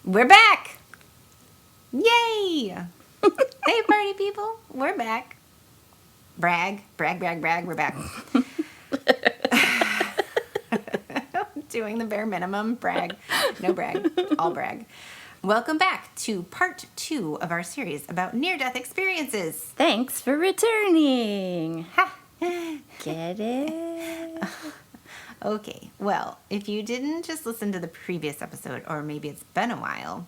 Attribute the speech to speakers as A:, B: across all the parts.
A: We're back! Yay! Hey, party people, we're back. Brag, brag, brag, brag, we're back. Doing the bare minimum, brag. No brag, all brag. Welcome back to part 2 of our series about near-death experiences.
B: Thanks for returning.
A: Ha!
B: Get it?
A: Okay, well, if you didn't just listen to the previous episode, or maybe it's been a while.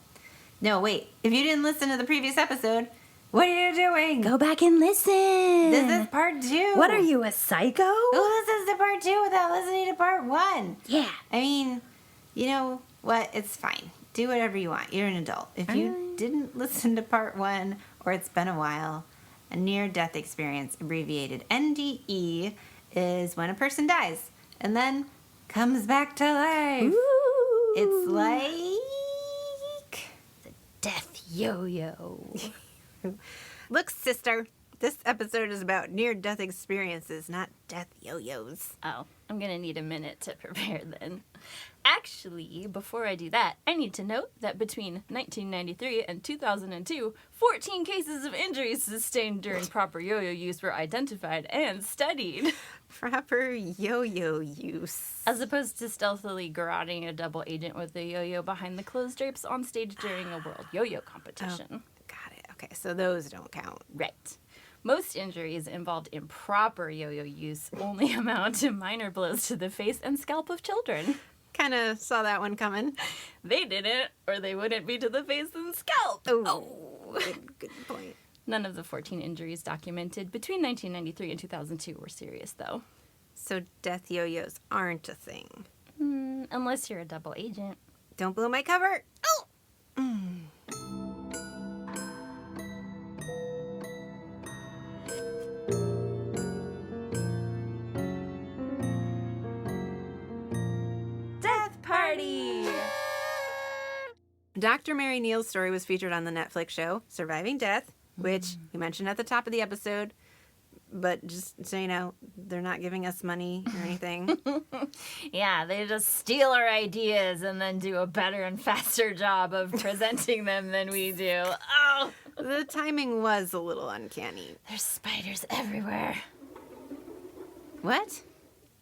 A: No, wait, if you didn't listen to the previous episode, what are you doing?
B: Go back and listen.
A: This is part 2.
B: What are you, a psycho?
A: Who listens to part 2 without listening to part 1?
B: Yeah.
A: I mean, you know what? It's fine. Do whatever you want. You're an adult. If you didn't listen to part 1, or it's been a while, a near-death experience, abbreviated NDE, is when a person dies and then comes back to life.
B: Ooh.
A: It's like
B: the death yo-yo.
A: Look, sister, this episode is about near-death experiences, not death yo-yos.
B: Oh, I'm going to need a minute to prepare then. Actually, before I do that, I need to note that between 1993 and 2002, 14 cases of injuries sustained during proper yo-yo use were identified and studied.
A: Proper yo-yo use.
B: As opposed to stealthily garroting a double agent with a yo-yo behind the clothes drapes on stage during a world yo-yo competition.
A: Oh, got it. Okay, so those don't count.
B: Right. Most injuries involved in proper yo-yo use only amount to minor blows to the face and scalp of children.
A: Kind of saw that one coming.
B: They didn't, or they wouldn't be to the face and scalp.
A: Oh. Good point.
B: None of the 14 injuries documented between 1993 and 2002 were serious, though.
A: So death yo-yos aren't a thing.
B: Unless you're a double agent.
A: Don't blow my cover. Oh!
B: Death party!
A: Dr. Mary Neal's story was featured on the Netflix show Surviving Death, which we mentioned at the top of the episode. But just so you know, they're not giving us money or anything.
B: Yeah, they just steal our ideas and then do a better and faster job of presenting them than we do. Oh!
A: The timing was a little uncanny.
B: There's spiders everywhere.
A: What?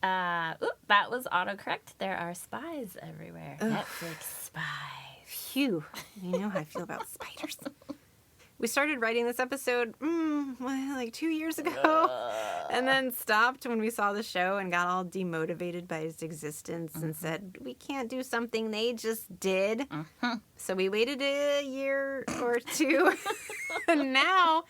B: That was autocorrect. There are spies everywhere. Ugh. Netflix spies.
A: Phew. You know how I feel about spiders. We started writing this episode, like 2 years ago, and then stopped when we saw the show and got all demotivated by its existence and said, we can't do something they just did. So we waited a year or 2, and now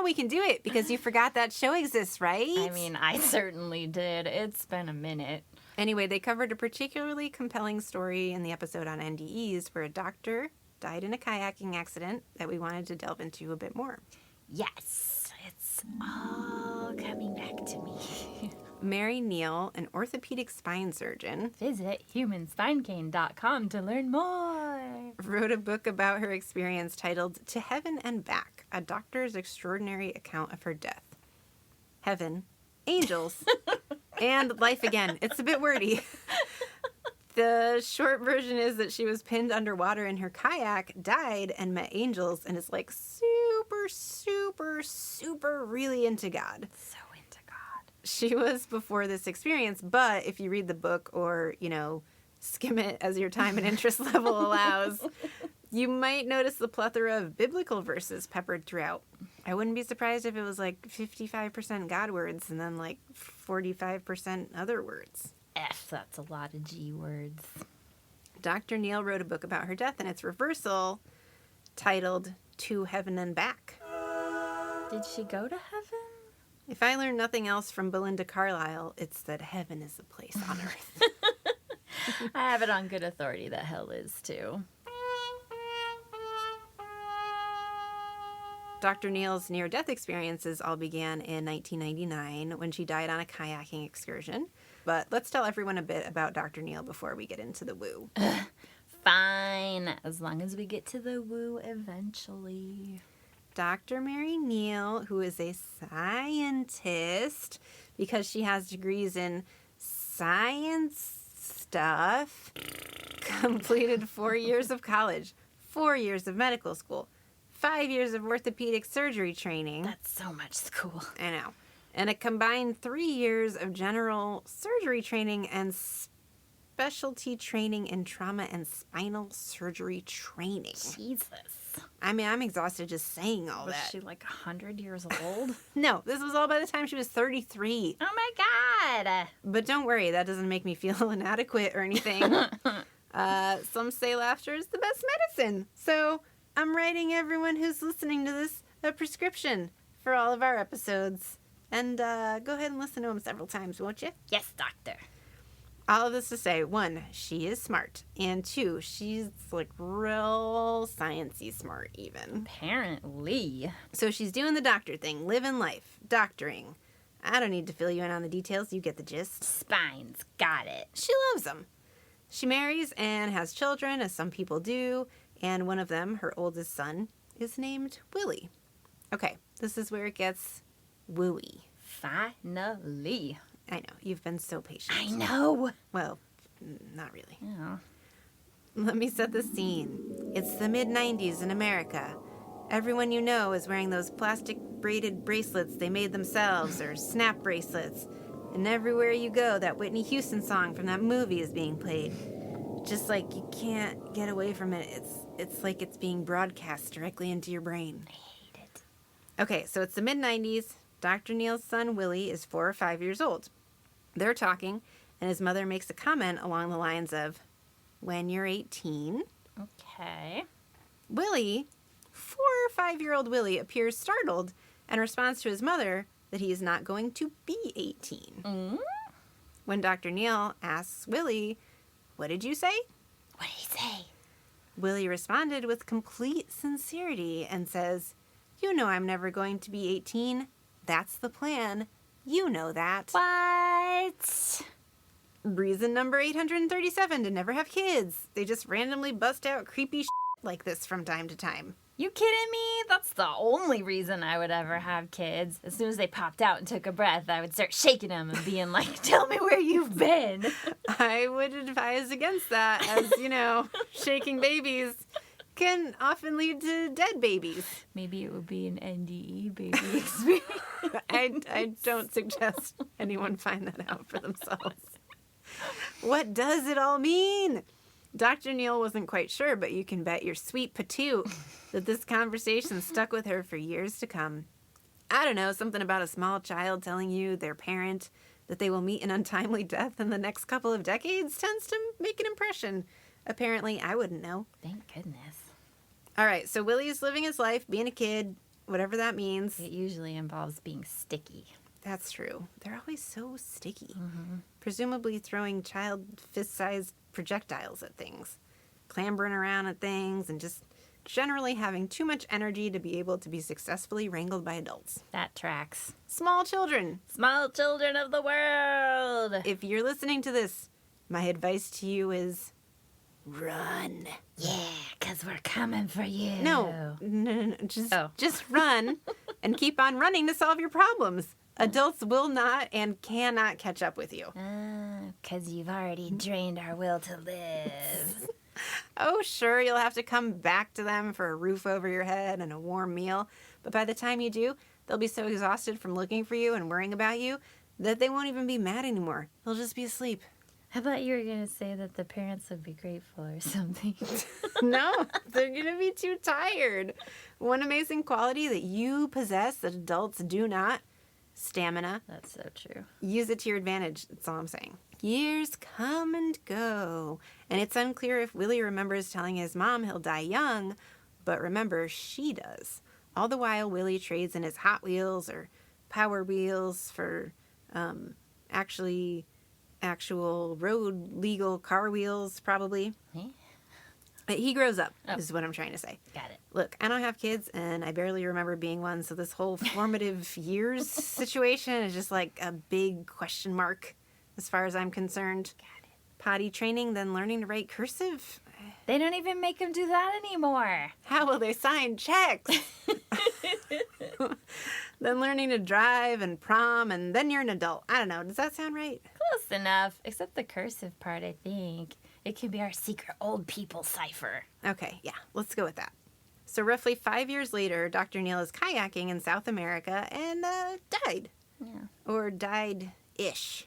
A: we can do it because you forgot that show exists, right?
B: I mean, I certainly did. It's been a minute.
A: Anyway, they covered a particularly compelling story in the episode on NDEs where a doctor died in a kayaking accident that we wanted to delve into a bit more.
B: Yes, it's all coming back to me.
A: Mary Neal, an orthopedic spine surgeon,
B: visit humanspinecane.com to learn more.
A: Wrote a book about her experience titled To Heaven and Back, a doctor's extraordinary account of her death. Heaven, angels, and life again. It's a bit wordy. The short version is that she was pinned underwater in her kayak, died, and met angels, and is like super, super, super really into God.
B: So into God.
A: She was before this experience, but if you read the book or, skim it as your time and interest level allows, you might notice the plethora of biblical verses peppered throughout. I wouldn't be surprised if it was like 55% God words and then like 45% other words.
B: That's a lot of G words.
A: Dr. Neal wrote a book about her death and its reversal titled To Heaven and Back.
B: Did she go to heaven?
A: If I learned nothing else from Belinda Carlisle, it's that heaven is a place on earth.
B: I have it on good authority that hell is too.
A: Dr. Neal's near-death experiences all began in 1999 when she died on a kayaking excursion. But let's tell everyone a bit about Dr. Neal before we get into the woo.
B: Fine, as long as we get to the woo eventually.
A: Dr. Mary Neal, who is a scientist because she has degrees in science stuff, completed 4 years of college. 4 years of medical school, 5 years of orthopedic surgery training.
B: That's so much school.
A: I know. And a combined 3 years of general surgery training and specialty training in trauma and spinal surgery training.
B: Jesus.
A: I mean, I'm exhausted just saying all
B: Was
A: that.
B: she like 100 years old?
A: No, this was all by the time she was 33.
B: Oh my God.
A: But don't worry, that doesn't make me feel inadequate or anything. Some say laughter is the best medicine. So I'm writing everyone who's listening to this a prescription for all of our episodes. And go ahead and listen to them several times, won't you?
B: Yes, doctor.
A: All of this to say, 1, she is smart. And 2, she's like real sciencey smart even.
B: Apparently.
A: So she's doing the doctor thing, living life, doctoring. I don't need to fill you in on the details. You get the gist.
B: Spines. Got it.
A: She loves them. She marries and has children, as some people do. And one of them, her oldest son, is named Willie. Okay, this is where it gets wooey.
B: Finally.
A: I know, you've been so patient.
B: I know.
A: Well, not really.
B: Yeah.
A: Let me set the scene. It's the mid-90s in America. Everyone you know is wearing those plastic braided bracelets they made themselves, or snap bracelets. And everywhere you go, that Whitney Houston song from that movie is being played. Just like you can't get away from it. It's like it's being broadcast directly into your brain.
B: I hate it.
A: Okay, so it's the mid-90s. Dr. Neal's son, Willie, is 4 or 5 years old. They're talking, and his mother makes a comment along the lines of, when you're 18.
B: Okay.
A: Willie, 4 or 5-year-old Willie, appears startled and responds to his mother that he is not going to be 18.
B: Mm?
A: When Dr. Neal asks Willie, what did you say?
B: What did he say?
A: Willie responded with complete sincerity and says, you know I'm never going to be 18. That's the plan. You know that.
B: What?
A: Reason number 837 to never have kids. They just randomly bust out creepy shit like this from time to time.
B: You kidding me? That's the only reason I would ever have kids. As soon as they popped out and took a breath, I would start shaking them and being like, tell me where you've been.
A: I would advise against that, as, you know, shaking babies can often lead to dead babies.
B: Maybe it would be an NDE baby experience.
A: I don't suggest anyone find that out for themselves. What does it all mean? Dr. Neal wasn't quite sure, but you can bet your sweet patoot that this conversation stuck with her for years to come. I don't know, something about a small child telling you, their parent, that they will meet an untimely death in the next couple of decades tends to make an impression. Apparently, I wouldn't know.
B: Thank goodness.
A: All right, so Willie's living his life, being a kid, whatever that means.
B: It usually involves being sticky.
A: That's true. They're always so sticky.
B: Mm-hmm.
A: Presumably throwing child fist-sized projectiles at things, clambering around at things, and just generally having too much energy to be able to be successfully wrangled by adults.
B: That tracks.
A: Small children.
B: Small children of the world.
A: If you're listening to this, my advice to you is run.
B: Yeah, because we're coming for you.
A: No, just run and keep on running to solve your problems. Adults will not and cannot catch up with you.
B: Because you've already drained our will to live.
A: Oh, sure, you'll have to come back to them for a roof over your head and a warm meal. But by the time you do, they'll be so exhausted from looking for you and worrying about you that they won't even be mad anymore. They'll just be asleep.
B: I thought you were going to say that the parents would be grateful or something.
A: No, they're going to be too tired. One amazing quality that you possess that adults do not: stamina.
B: That's so true.
A: Use it to your advantage. That's all I'm saying. Years come and go, and it's unclear if Willie remembers telling his mom he'll die young, but remember, she does. All the while, Willie trades in his Hot Wheels or Power Wheels for actual road legal car wheels, probably.
B: Eh?
A: He grows up,
B: Oh.
A: is what I'm trying to say.
B: Got it.
A: Look, I don't have kids, and I barely remember being one, so this whole formative years situation is just like a big question mark as far as I'm concerned.
B: Got it.
A: Potty training, then learning to write cursive?
B: They don't even make them do that anymore.
A: How will they sign checks? Then learning to drive and prom, and then you're an adult. I don't know. Does that sound right?
B: Close enough. Except the cursive part, I think. It could be our secret old people cipher.
A: Okay, yeah, let's go with that. So roughly 5 years later, Dr. Neal is kayaking in South America and died.
B: Yeah.
A: Or died-ish.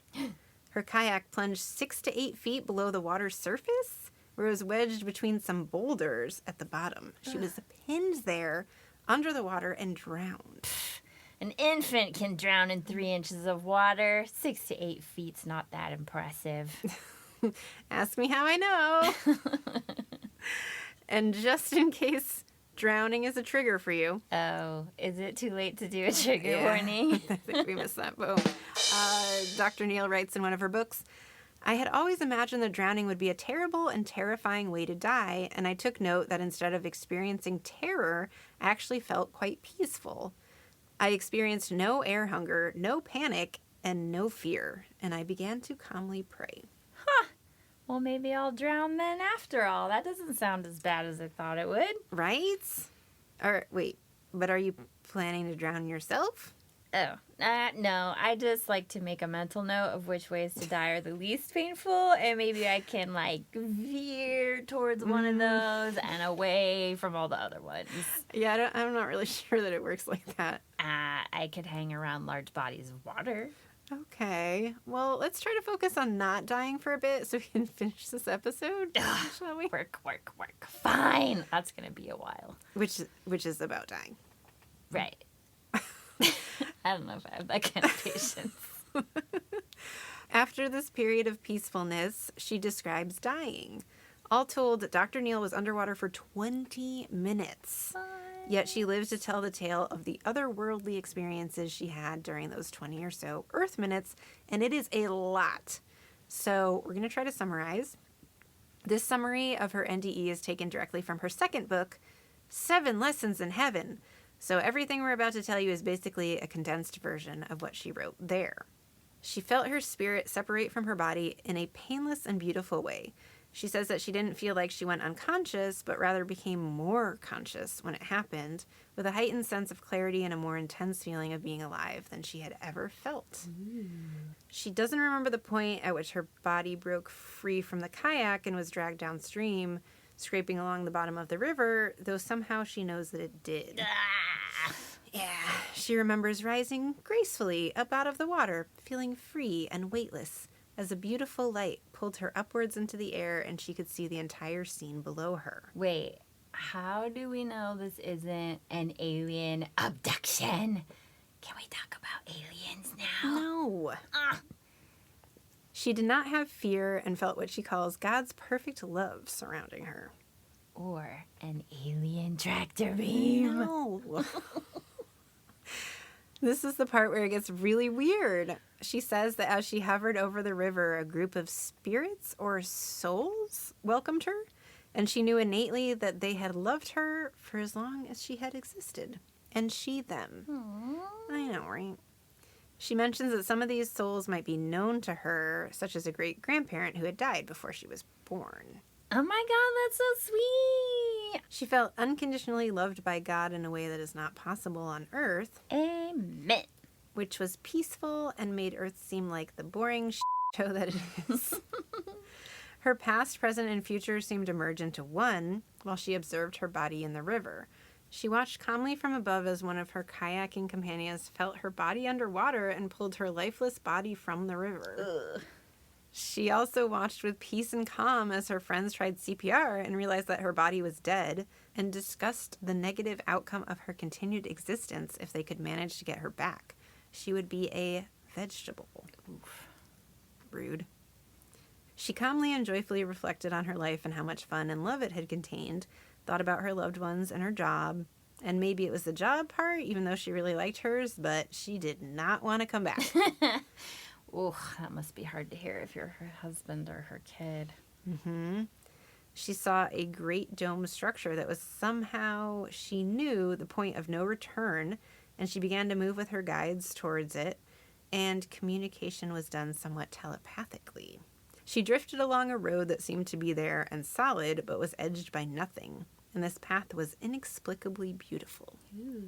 A: Her kayak plunged 6 to 8 feet below the water's surface, where it was wedged between some boulders at the bottom. She was pinned there under the water and drowned.
B: An infant can drown in 3 inches of water. 6 to 8 feet's not that impressive.
A: Ask me how I know. And just in case drowning is a trigger for you.
B: Oh, is it too late to do a trigger warning?
A: I think we missed that boat. Dr. Neal writes in one of her books, I had always imagined that drowning would be a terrible and terrifying way to die, and I took note that instead of experiencing terror, I actually felt quite peaceful. I experienced no air hunger, no panic, and no fear, and I began to calmly pray.
B: Well, maybe I'll drown then after all. That doesn't sound as bad as I thought it would.
A: Right? Or wait, but are you planning to drown yourself?
B: Oh, no. I just like to make a mental note of which ways to die are the least painful, and maybe I can, veer towards one of those and away from all the other ones.
A: Yeah, I'm not really sure that it works like that.
B: I could hang around large bodies of water.
A: Okay. Well, let's try to focus on not dying for a bit so we can finish this episode, shall we?
B: Work. Fine. That's going to be a while.
A: Which is about dying.
B: Right. I don't know if I have that kind of patience.
A: After this period of peacefulness, she describes dying. All told, Dr. Neal was underwater for 20 minutes. Yet she lives to tell the tale of the otherworldly experiences she had during those 20 or so Earth minutes, and it is a lot. So we're going to try to summarize. This summary of her NDE is taken directly from her second book, 7 Lessons in Heaven. So everything we're about to tell you is basically a condensed version of what she wrote there. She felt her spirit separate from her body in a painless and beautiful way. She says that she didn't feel like she went unconscious, but rather became more conscious when it happened, with a heightened sense of clarity and a more intense feeling of being alive than she had ever felt. Ooh. She doesn't remember the point at which her body broke free from the kayak and was dragged downstream, scraping along the bottom of the river, though somehow she knows that it did. Yeah, she remembers rising gracefully up out of the water, feeling free and weightless, as a beautiful light pulled her upwards into the air and she could see the entire scene below her.
B: Wait, how do we know this isn't an alien abduction? Can we talk about aliens now?
A: No. She did not have fear and felt what she calls God's perfect love surrounding her.
B: Or an alien tractor beam.
A: No. This is the part where it gets really weird. She says that as she hovered over the river, a group of spirits or souls welcomed her, and she knew innately that they had loved her for as long as she had existed, and she them. Aww. I know, right? She mentions that some of these souls might be known to her, such as a great-grandparent who had died before she was born.
B: Oh my God, that's so sweet!
A: She felt unconditionally loved by God in a way that is not possible on Earth.
B: Amen.
A: Which was peaceful and made Earth seem like the boring show that it is. Her past, present, and future seemed to merge into one while she observed her body in the river. She watched calmly from above as one of her kayaking companions felt her body underwater and pulled her lifeless body from the river. Ugh. She also watched with peace and calm as her friends tried CPR and realized that her body was dead, and discussed the negative outcome of her continued existence if they could manage to get her back. She would be a vegetable. Oof. Rude. She calmly and joyfully reflected on her life and how much fun and love it had contained, thought about her loved ones and her job, and maybe it was the job part, even though she really liked hers, but she did not want to come back.
B: Oh, that must be hard to hear if you're her husband or her kid.
A: Mm-hmm. She saw a great dome structure that was somehow, she knew, the point of no return, and she began to move with her guides towards it, and communication was done somewhat telepathically. She drifted along a road that seemed to be there and solid, but was edged by nothing, and this path was inexplicably beautiful. Ooh.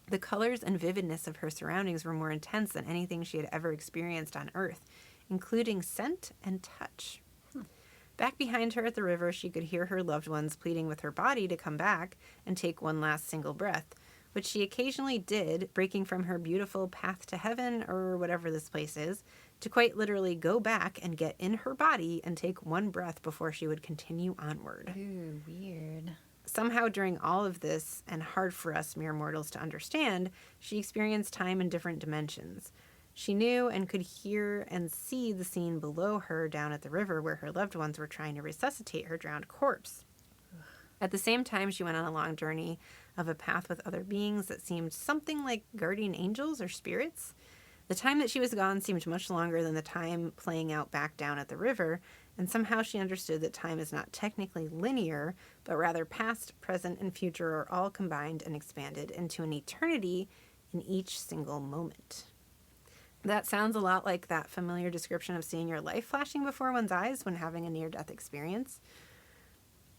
A: The colors and vividness of her surroundings were more intense than anything she had ever experienced on Earth, including scent and touch. Back behind her at the river, she could hear her loved ones pleading with her body to come back and take one last single breath, which she occasionally did, breaking from her beautiful path to heaven, or whatever this place is, to quite literally go back and get in her body and take one breath before she would continue onward.
B: Ooh, weird.
A: Somehow during all of this, and hard for us mere mortals to understand, she experienced time in different dimensions. She knew and could hear and see the scene below her down at the river where her loved ones were trying to resuscitate her drowned corpse. At the same time, she went on a long journey of a path with other beings that seemed something like guardian angels or spirits. The time that she was gone seemed much longer than the time playing out back down at the river, and somehow she understood that time is not technically linear, but rather past, present, and future are all combined and expanded into an eternity in each single moment. That sounds a lot like that familiar description of seeing your life flashing before one's eyes when having a near-death experience.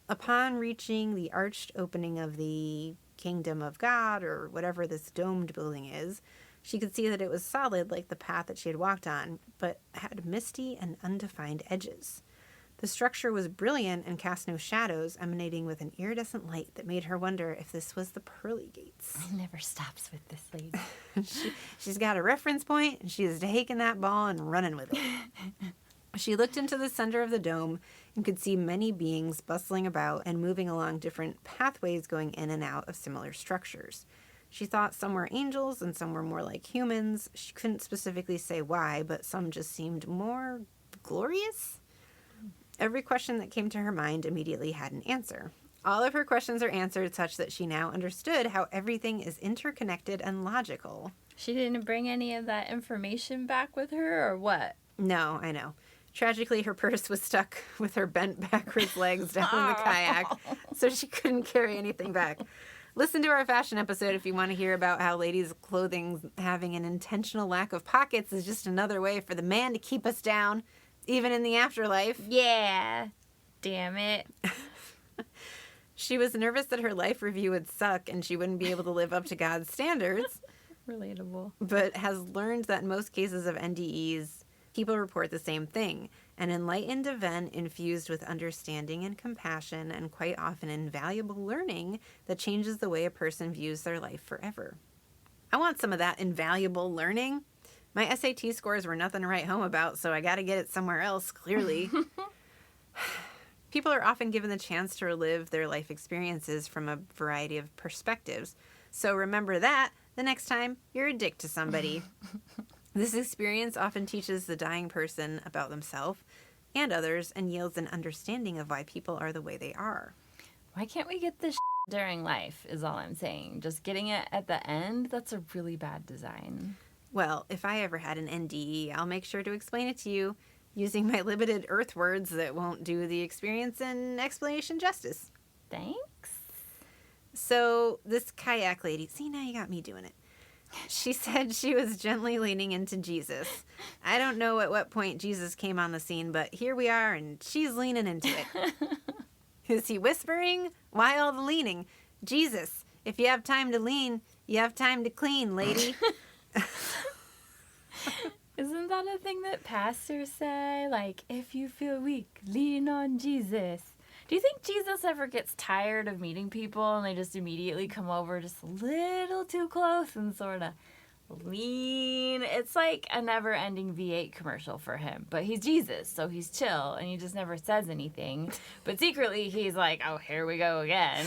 A: Upon reaching the arched opening of the kingdom of God, or whatever this domed building is, she could see that it was solid like the path that she had walked on, but had misty and undefined edges. The structure was brilliant and cast no shadows, emanating with an iridescent light that made her wonder if this was the pearly gates.
B: It never stops with this lady.
A: She's got a reference point, and she's taking that ball and running with it. She looked into the center of the dome and could see many beings bustling about and moving along different pathways going in and out of similar structures. She thought some were angels and some were more like humans. She couldn't specifically say why, but some just seemed more glorious. Every question that came to her mind immediately had an answer. All of her questions are answered such that she now understood how everything is interconnected and logical.
B: She didn't bring any of that information back with her, or what?
A: No, I know. Tragically, her purse was stuck with her bent backwards legs down in the kayak, so she couldn't carry anything back. Listen to our fashion episode if you want to hear about how ladies' clothing having an intentional lack of pockets is just another way for the man to keep us down, even in the afterlife.
B: Yeah. Damn it.
A: She was nervous that her life review would suck and she wouldn't be able to live up to God's standards.
B: Relatable.
A: But has learned that in most cases of NDEs, people report the same thing. An enlightened event infused with understanding and compassion, and quite often invaluable learning that changes the way a person views their life forever. I want some of that invaluable learning. My SAT scores were nothing to write home about, so I got to get it somewhere else, clearly. People are often given the chance to relive their life experiences from a variety of perspectives. So remember that the next time you're a dick to somebody. This experience often teaches the dying person about themselves and others and yields an understanding of why people are the way they are.
B: Why can't we get this during life, is all I'm saying. Just getting it at the end, that's a really bad design.
A: Well, if I ever had an NDE, I'll make sure to explain it to you using my limited earth words that won't do the experience and explanation justice.
B: Thanks.
A: So this kayak lady, see, now you got me doing it. She said she was gently leaning into Jesus. I don't know at what point Jesus came on the scene, but here we are, and she's leaning into it. Is he whispering? Why all the leaning? Jesus, if you have time to lean, you have time to clean, lady.
B: Isn't that a thing that pastors say? Like, if you feel weak, lean on Jesus. Do you think Jesus ever gets tired of meeting people and they just immediately come over just a little too close and sort of lean? It's like a never-ending V8 commercial for him. But he's Jesus, so he's chill, and he just never says anything. But secretly, he's like, oh, here we go again.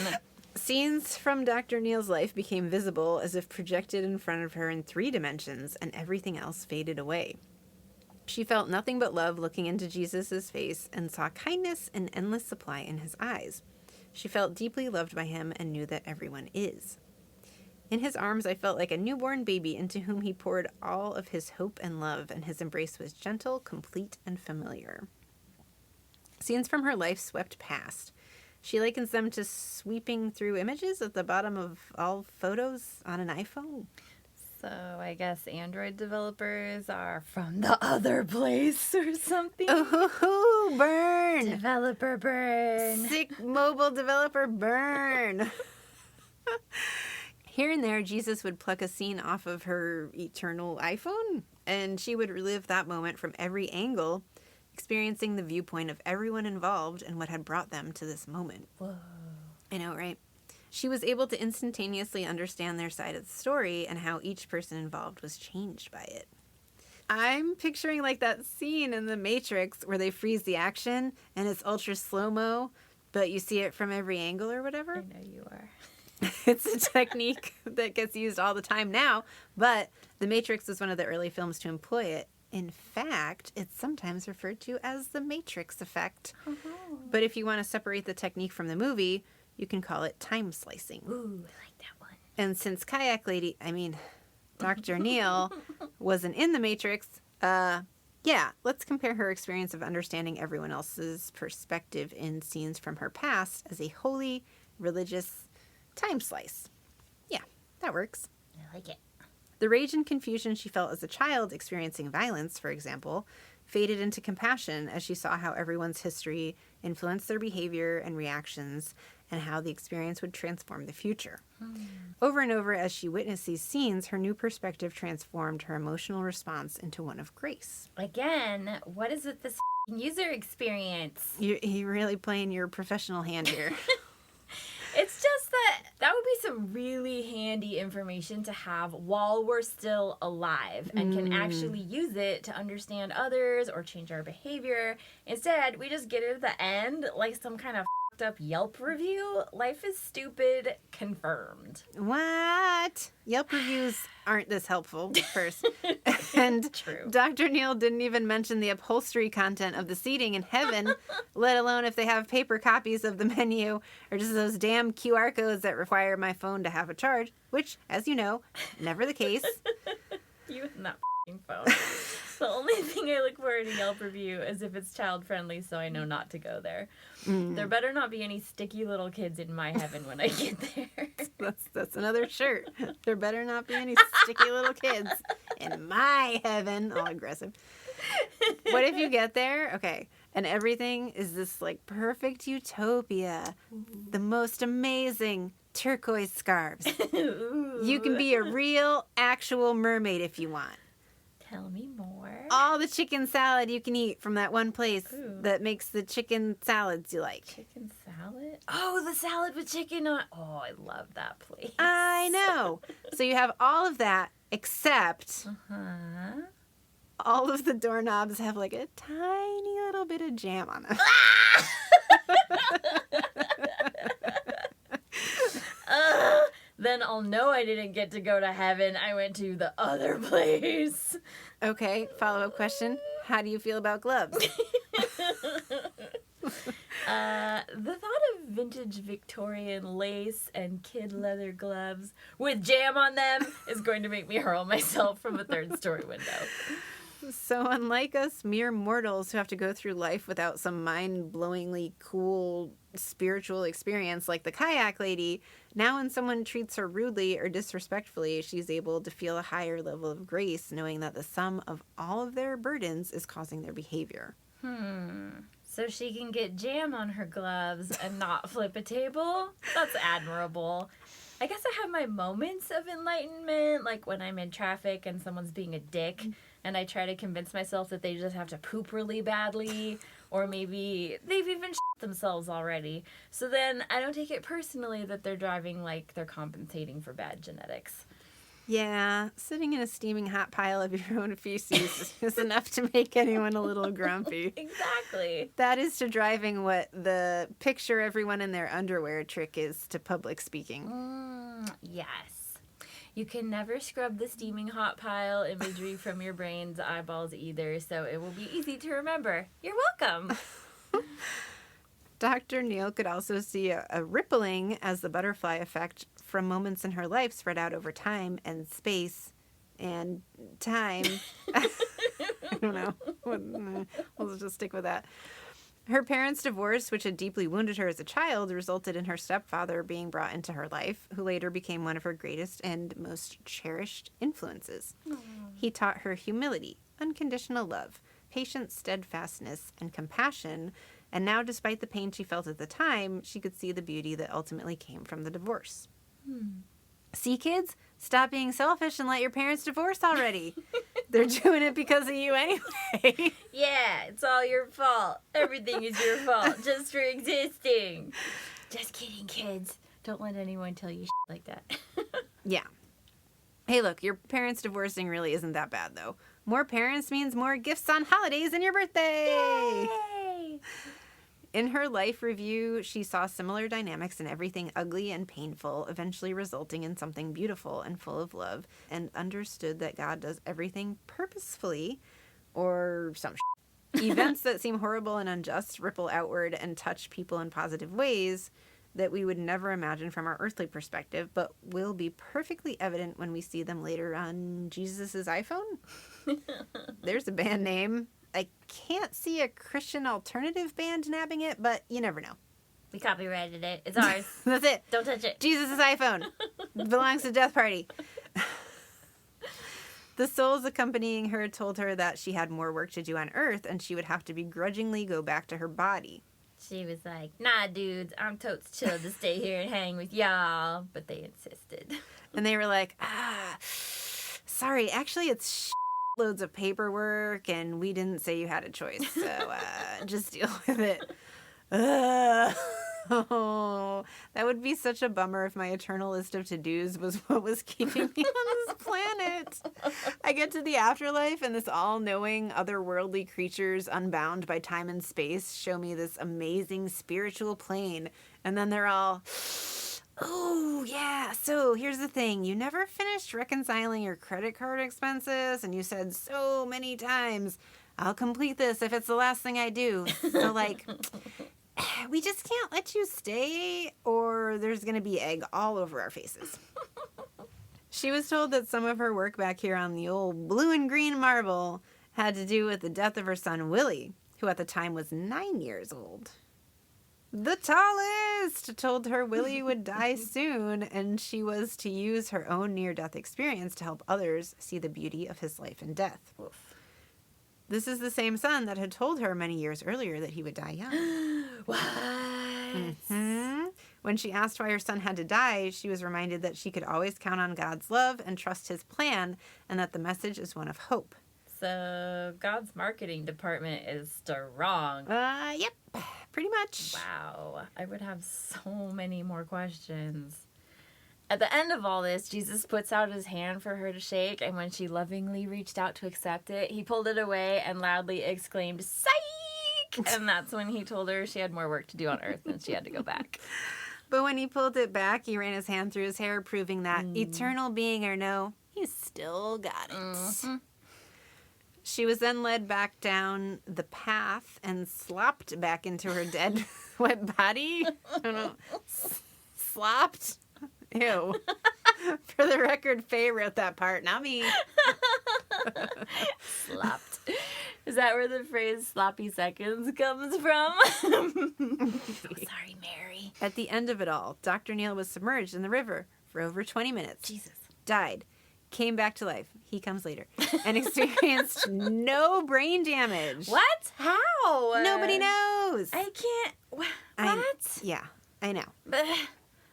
A: Scenes from Dr. Neal's life became visible as if projected in front of her in 3 dimensions, and everything else faded away. She felt nothing but love looking into Jesus' face and saw kindness and endless supply in his eyes. She felt deeply loved by him and knew that everyone is. In his arms, I felt like a newborn baby into whom he poured all of his hope and love, and his embrace was gentle, complete, and familiar. Scenes from her life swept past. She likens them to sweeping through images at the bottom of all photos on an iPhone.
B: So I guess Android developers are from the other place or something.
A: Ooh, burn!
B: Developer burn.
A: Sick mobile developer burn! Here and there, Jesus would pluck a scene off of her eternal iPhone, and she would relive that moment from every angle, experiencing the viewpoint of everyone involved and what had brought them to this moment.
B: Whoa.
A: I know, right? She was able to instantaneously understand their side of the story and how each person involved was changed by it. I'm picturing like that scene in The Matrix where they freeze the action and it's ultra slow-mo, but you see it from every angle or whatever.
B: I know you are.
A: It's a technique that gets used all the time now, but The Matrix was one of the early films to employ it. In fact, it's sometimes referred to as the Matrix effect.
B: Oh.
A: But if you want to separate the technique from the movie, you can call it time slicing.
B: Ooh, I like that one.
A: And since Dr. Neal wasn't in The Matrix, let's compare her experience of understanding everyone else's perspective in scenes from her past as a holy, religious time slice. Yeah, that works.
B: I like it.
A: The rage and confusion she felt as a child experiencing violence, for example, faded into compassion as she saw how everyone's history influenced their behavior and reactions and how the experience would transform the future. Over and over as she witnessed these scenes, her new perspective transformed her emotional response into one of grace.
B: Again, what is with this user experience?
A: You're really playing your professional hand here.
B: It's just that would be some really handy information to have while we're still alive and can actually use it to understand others or change our behavior. Instead, we just get it at the end like some kind of fucked up Yelp review. Life is stupid, confirmed.
A: What? Yelp reviews aren't this helpful, first. And
B: True.
A: Dr. Neal didn't even mention the upholstery content of the seating in heaven, let alone if they have paper copies of the menu or just those damn QR codes that require my phone to have a charge, which, as you know, never the case.
B: You and that f***ing phone. The only thing I look for in a Yelp review is if it's child friendly, so I know not to go there. There better not be any sticky little kids in my heaven when I get there.
A: That's another shirt. There better not be any sticky little kids in my heaven. All aggressive. What if you get there? Okay. And everything is this like perfect utopia. The most amazing turquoise scarves. You can be a real, actual mermaid if you want.
B: Tell me more.
A: All the chicken salad you can eat from that one place
B: Ooh.
A: that makes the chicken salads you like.
B: Chicken salad? Oh, the salad with chicken on. Oh, I love that place.
A: I know. So you have all of that, except all of the doorknobs have like a tiny little bit of jam on them.
B: Then I'll know I didn't get to go to heaven. I went to the other place.
A: Okay, follow-up question. How do you feel about gloves?
B: The thought of vintage Victorian lace and kid leather gloves with jam on them is going to make me hurl myself from a third-story window.
A: So unlike us mere mortals who have to go through life without some mind-blowingly cool spiritual experience like the kayak lady, now when someone treats her rudely or disrespectfully, she's able to feel a higher level of grace, knowing that the sum of all of their burdens is causing their behavior.
B: So she can get jam on her gloves and not flip a table? That's admirable. I guess I have my moments of enlightenment, like when I'm in traffic and someone's being a dick, and I try to convince myself that they just have to poop really badly, or maybe they've even shit themselves already. So then I don't take it personally that they're driving like they're compensating for bad genetics.
A: Yeah, sitting in a steaming hot pile of your own feces is enough to make anyone a little grumpy.
B: Exactly.
A: That is to driving what the picture everyone in their underwear trick is to public speaking.
B: Yes. You can never scrub the steaming hot pile imagery from your brain's eyeballs either, so it will be easy to remember. You're welcome.
A: Dr. Neal could also see a rippling as the butterfly effect from moments in her life spread out over time and space and time. I don't know. We'll just stick with that. Her parents' divorce, which had deeply wounded her as a child, resulted in her stepfather being brought into her life, who later became one of her greatest and most cherished influences. He taught her humility, unconditional love, patient steadfastness, and compassion, and now, despite the pain she felt at the time, she could see the beauty that ultimately came from the divorce. See, kids? Stop being selfish and let your parents divorce already. They're doing it because of you anyway.
B: Yeah, it's all your fault. Everything is your fault just for existing. Just kidding, kids. Don't let anyone tell you shit like that.
A: Yeah. Hey, look, your parents divorcing really isn't that bad, though. More parents means more gifts on holidays and your birthday.
B: Yay!
A: In her life review, she saw similar dynamics in everything ugly and painful, eventually resulting in something beautiful and full of love, and understood that God does everything purposefully, or some shit. Events that seem horrible and unjust ripple outward and touch people in positive ways that we would never imagine from our earthly perspective, but will be perfectly evident when we see them later on Jesus' iPhone. There's a band name. I can't see a Christian alternative band nabbing it, but you never know.
B: We copyrighted it. It's ours.
A: That's it.
B: Don't touch it.
A: Jesus' iPhone. Belongs to Death Party. The souls accompanying her told her that she had more work to do on Earth and she would have to begrudgingly go back to her body.
B: She was like, nah, dudes, I'm totes chill to stay here and hang with y'all. But they insisted.
A: And they were like, sorry, actually it's loads of paperwork and we didn't say you had a choice. So just deal with it. Oh, that would be such a bummer if my eternal list of to-dos was what was keeping me on this planet. I get to the afterlife and this all-knowing, otherworldly creatures unbound by time and space show me this amazing spiritual plane. And then they're all, oh, yeah, so here's the thing. You never finished reconciling your credit card expenses and you said so many times, I'll complete this if it's the last thing I do. So, like... we just can't let you stay or there's going to be egg all over our faces. She was told that some of her work back here on the old blue and green marble had to do with the death of her son Willie, who at the time was 9 years old. The tallest told her Willie would die soon and she was to use her own near-death experience to help others see the beauty of his life and death.
B: Oof.
A: This is the same son that had told her many years earlier that he would die young.
B: What?
A: Mm-hmm. When she asked why her son had to die, she was reminded that she could always count on God's love and trust his plan, and that the message is one of hope.
B: So God's marketing department is strong.
A: Yep, pretty much.
B: Wow. I would have so many more questions. At the end of all this, Jesus puts out his hand for her to shake, and when she lovingly reached out to accept it, he pulled it away and loudly exclaimed, "Psych!" And that's when he told her she had more work to do on Earth and she had to go back.
A: But when he pulled it back, he ran his hand through his hair, proving that, eternal being or no, he's still got it. Mm-hmm. She was then led back down the path and slopped back into her dead, wet body. I don't know. Slopped? Ew. For the record, Faye wrote that part, not me.
B: Slopped. Is that where the phrase sloppy seconds comes from? Sorry, Mary.
A: At the end of it all, Dr. Neal was submerged in the river for over 20 minutes.
B: Jesus.
A: Died. Came back to life. He comes later. And experienced no brain damage.
B: What? How?
A: Nobody knows.
B: I can't. What?
A: Yeah, I know.
B: But...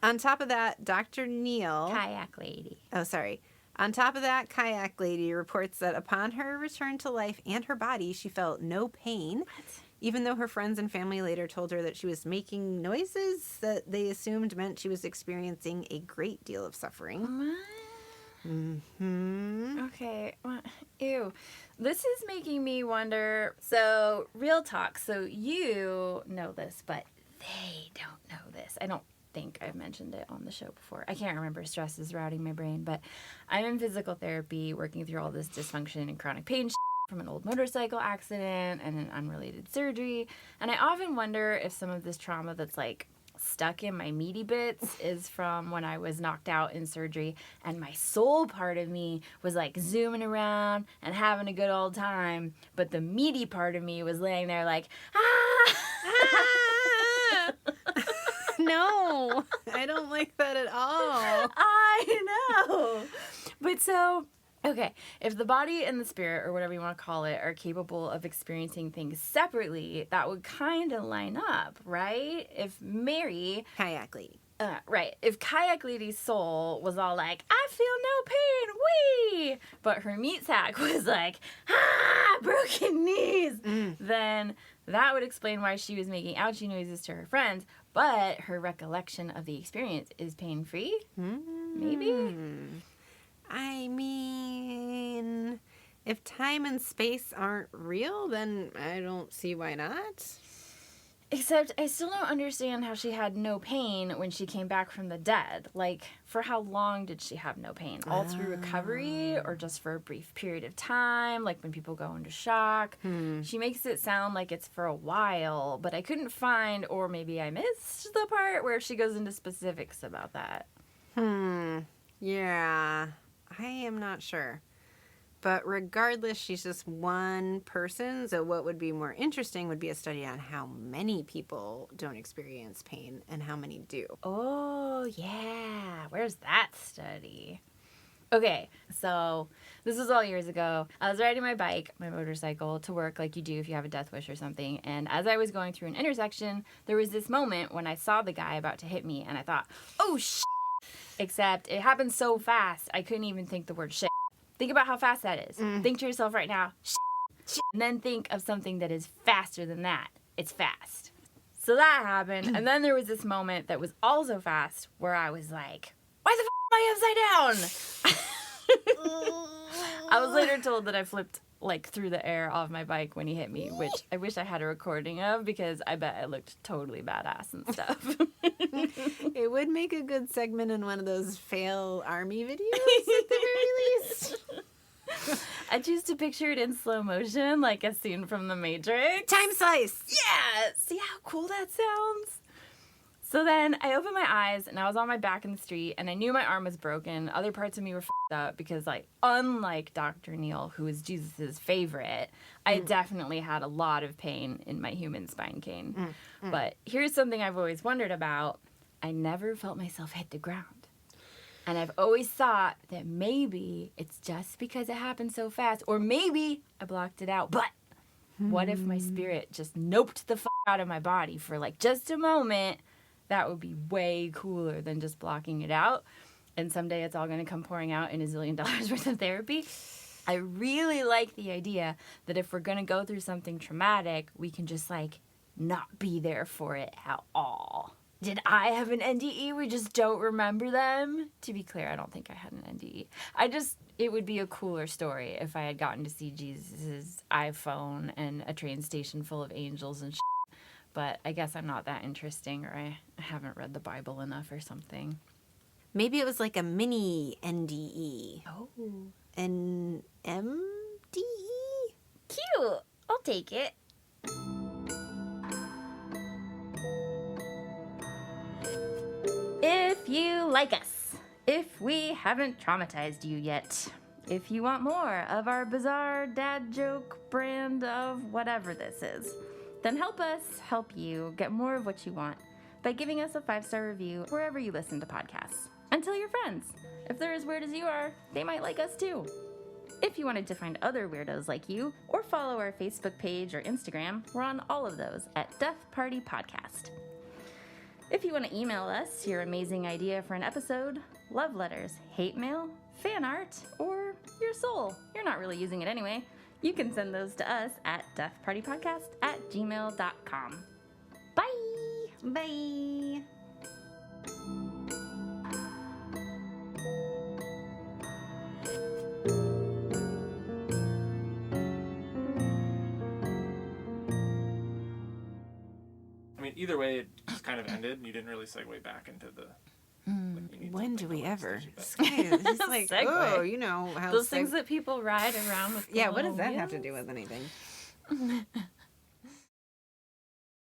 A: On top of that, Dr. Neal...
B: Kayak lady.
A: Oh, sorry. On top of that, Kayak Lady reports that upon her return to life and her body, she felt no pain.
B: What?
A: Even though her friends and family later told her that she was making noises that they assumed meant she was experiencing a great deal of suffering.
B: What?
A: Mm-hmm.
B: Okay. Ew. This is making me wonder. So, real talk. So, you know this, but they don't know this. I don't think I've mentioned it on the show before. I can't remember. Stress is routing my brain, but I'm in physical therapy working through all this dysfunction and chronic pain from an old motorcycle accident and an unrelated surgery. And I often wonder if some of this trauma that's like stuck in my meaty bits is from when I was knocked out in surgery and my soul part of me was like zooming around and having a good old time, but the meaty part of me was laying there like,
A: No, I don't like that at all.
B: I know. But so, okay, if the body and the spirit, or whatever you want to call it, are capable of experiencing things separately, that would kind of line up, right? If Mary...
A: Kayak Lady.
B: Right. If Kayak Lady's soul was all like, I feel no pain, wee! But her meat sack was like, broken knees! Then that would explain why she was making ouchie noises to her friends, but her recollection of the experience is pain-free? Maybe?
A: I mean, if time and space aren't real, then I don't see why not.
B: Except I still don't understand how she had no pain when she came back from the dead. Like, for how long did she have no pain? All through recovery, or just for a brief period of time, like when people go into shock? She makes it sound like it's for a while, but I couldn't find, or maybe I missed the part where she goes into specifics about that.
A: Yeah, I am not sure. But regardless, she's just one person, so what would be more interesting would be a study on how many people don't experience pain and how many do.
B: Oh, yeah. Where's that study? Okay, so this was all years ago. I was riding my bike, my motorcycle, to work like you do if you have a death wish or something. And as I was going through an intersection, there was this moment when I saw the guy about to hit me, and I thought, oh, shit. Except it happened so fast, I couldn't even think the word shit. Think about how fast that is. Think to yourself right now, shit. And then think of something that is faster than that. It's fast. So that happened, and then there was this moment that was also fast where I was like, why the f am I upside down? I was later told that I flipped through the air off my bike when he hit me, which I wish I had a recording of because I bet I looked totally badass and stuff.
A: It would make a good segment in one of those fail army videos at the very least.
B: I choose to picture it in slow motion, like a scene from The Matrix.
A: Time slice!
B: Yeah! See how cool that sounds? So then I opened my eyes and I was on my back in the street and I knew my arm was broken. Other parts of me were f***ed up because, unlike Dr. Neal, who was Jesus' favorite, I definitely had a lot of pain in my human spine cane. But here's something I've always wondered about. I never felt myself hit the ground. And I've always thought that maybe it's just because it happened so fast, or maybe I blocked it out. But what if my spirit just noped the f*** out of my body for just a moment? That would be way cooler than just blocking it out. And someday it's all going to come pouring out in $1 zillion worth of therapy. I really like the idea that if we're going to go through something traumatic, we can just not be there for it at all. Did I have an NDE? We just don't remember them? To be clear, I don't think I had an NDE. It would be a cooler story if I had gotten to see Jesus' iPhone and a train station full of angels and shit. But I guess I'm not that interesting, or I haven't read the Bible enough or something.
A: Maybe it was like a mini NDE.
B: Oh.
A: An MDE?
B: Cute. I'll take it. If you like us, if we haven't traumatized you yet, if you want more of our bizarre dad joke brand of whatever this is, then help us help you get more of what you want by giving us a 5-star review wherever you listen to podcasts. And tell your friends. If they're as weird as you are, they might like us too. If you wanted to find other weirdos like you, or follow our Facebook page or Instagram, we're on all of those at Death Party Podcast. If you want to email us your amazing idea for an episode, love letters, hate mail, fan art, or your soul, you're not really using it anyway, you can send those to us at deathpartypodcast@gmail.com. Bye!
A: Bye!
C: I mean, either way, it just kind of ended. You didn't really segue back into the...
A: When do we ever? It's like, oh, you know how...
B: Those things that people ride around with...
A: Yeah, what does that have to do with anything?